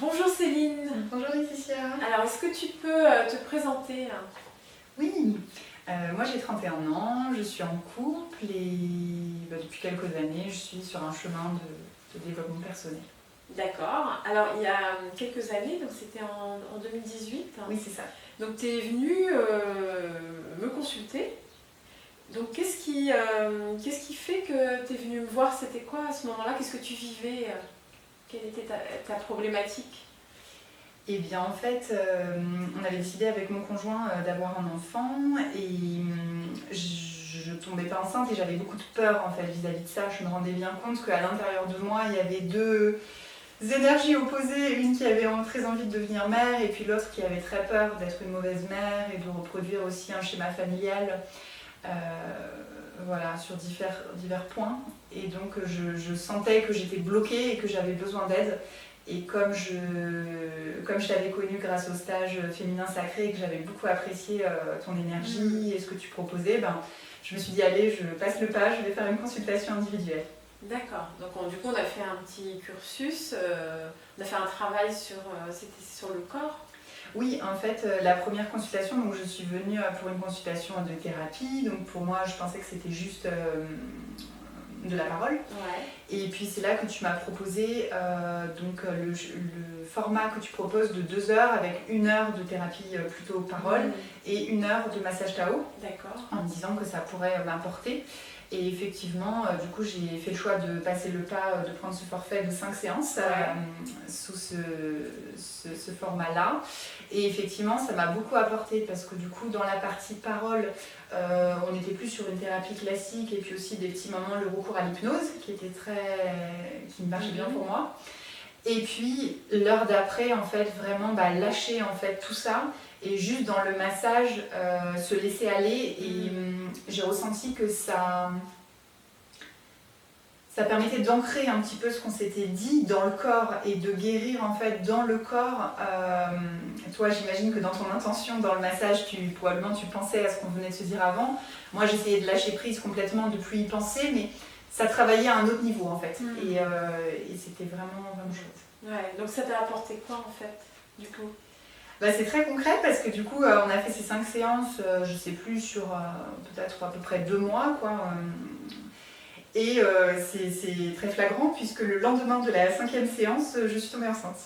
Bonjour Céline. Bonjour Laetitia. Alors, est-ce que tu peux te présenter? Oui, moi j'ai 31 ans, je suis en couple et depuis quelques années je suis sur un chemin de développement personnel. D'accord. Alors, il y a quelques années, donc c'était en 2018. Oui, c'est ça. Donc, tu es venue me consulter. Donc, qu'est-ce qui fait que tu es venue me voir? C'était quoi à ce moment-là? Qu'est-ce que tu vivais? Quelle était ta problématique? Et bien en fait, on avait décidé avec mon conjoint d'avoir un enfant et je tombais pas enceinte et j'avais beaucoup de peur en fait vis-à-vis de ça. Je me rendais bien compte qu'à l'intérieur de moi, il y avait deux énergies opposées, une qui avait très envie de devenir mère et puis l'autre qui avait très peur d'être une mauvaise mère et de reproduire aussi un schéma familial voilà, sur divers points. Et donc je sentais que j'étais bloquée et que j'avais besoin d'aide. Et comme je t'avais connue grâce au stage féminin sacré et que j'avais beaucoup apprécié ton énergie et ce que tu proposais, je me suis dit allez, je passe le pas, je vais faire une consultation individuelle. D'accord. Donc du coup, on a fait un petit cursus, on a fait un travail c'était sur le corps. Oui, en fait, la première consultation, donc je suis venue pour une consultation de thérapie. Donc pour moi, je pensais que c'était juste de la parole. Ouais. Et puis c'est là que tu m'as proposé le format que tu proposes de 2 heures avec 1 heure de thérapie plutôt parole et 1 heure de massage Tao. D'accord. En me disant que ça pourrait m'apporter. Et effectivement, du coup, j'ai fait le choix de passer le pas, de prendre ce forfait de 5 séances sous ce format-là. Et effectivement, ça m'a beaucoup apporté parce que du coup, dans la partie parole, on n'était plus sur une thérapie classique et puis aussi des petits moments, le recours à l'hypnose qui marchait bien pour moi. Et puis l'heure d'après, en fait, vraiment lâcher en fait tout ça et juste dans le massage se laisser aller. Et j'ai ressenti que ça permettait d'ancrer un petit peu ce qu'on s'était dit dans le corps et de guérir en fait dans le corps. Toi, j'imagine que dans ton intention, dans le massage, probablement tu pensais à ce qu'on venait de se dire avant. Moi, j'essayais de lâcher prise complètement, de plus y penser, mais ça travaillait à un autre niveau en fait. Et c'était vraiment chouette. Ouais, donc ça t'a apporté quoi en fait, du coup? C'est très concret parce que du coup, on a fait ces 5 séances, je sais plus, sur peut-être à peu près 2 mois, quoi. Et c'est très flagrant puisque le lendemain de la 5e séance, je suis tombée enceinte.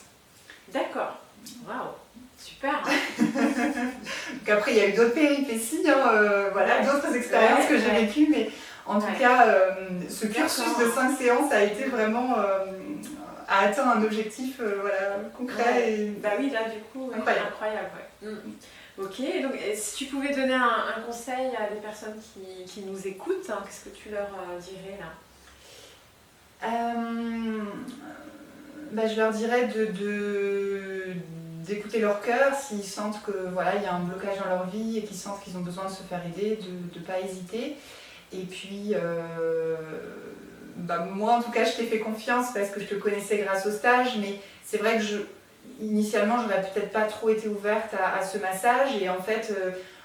D'accord. Waouh, super. Donc après, il y a eu d'autres péripéties, voilà, d'autres expériences que j'ai vécues, mais en tout cas, ce cursus de 5 séances a été vraiment a atteint un objectif concret. Et bah oui, là du coup, incroyable. Ok, donc si tu pouvais donner un conseil à des personnes qui nous écoutent, qu'est-ce que tu leur dirais là? Je leur dirais d'écouter leur cœur s'ils sentent que il y a un blocage dans leur vie et qu'ils sentent qu'ils ont besoin de se faire aider, de ne pas hésiter. Et puis moi en tout cas je t'ai fait confiance parce que je te connaissais grâce au stage, mais c'est vrai que initialement j'aurais peut-être pas trop été ouverte à ce massage et en fait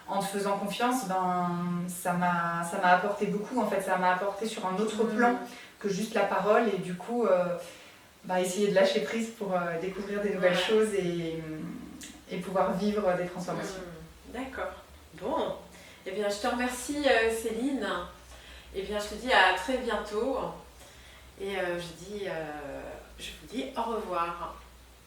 en te faisant confiance ça m'a apporté beaucoup en fait, ça m'a apporté sur un autre plan que juste la parole et du coup essayer de lâcher prise pour découvrir des nouvelles choses et pouvoir vivre des transformations. D'accord. Bon, eh bien je te remercie Céline. Eh bien je te dis à très bientôt et je vous dis au revoir.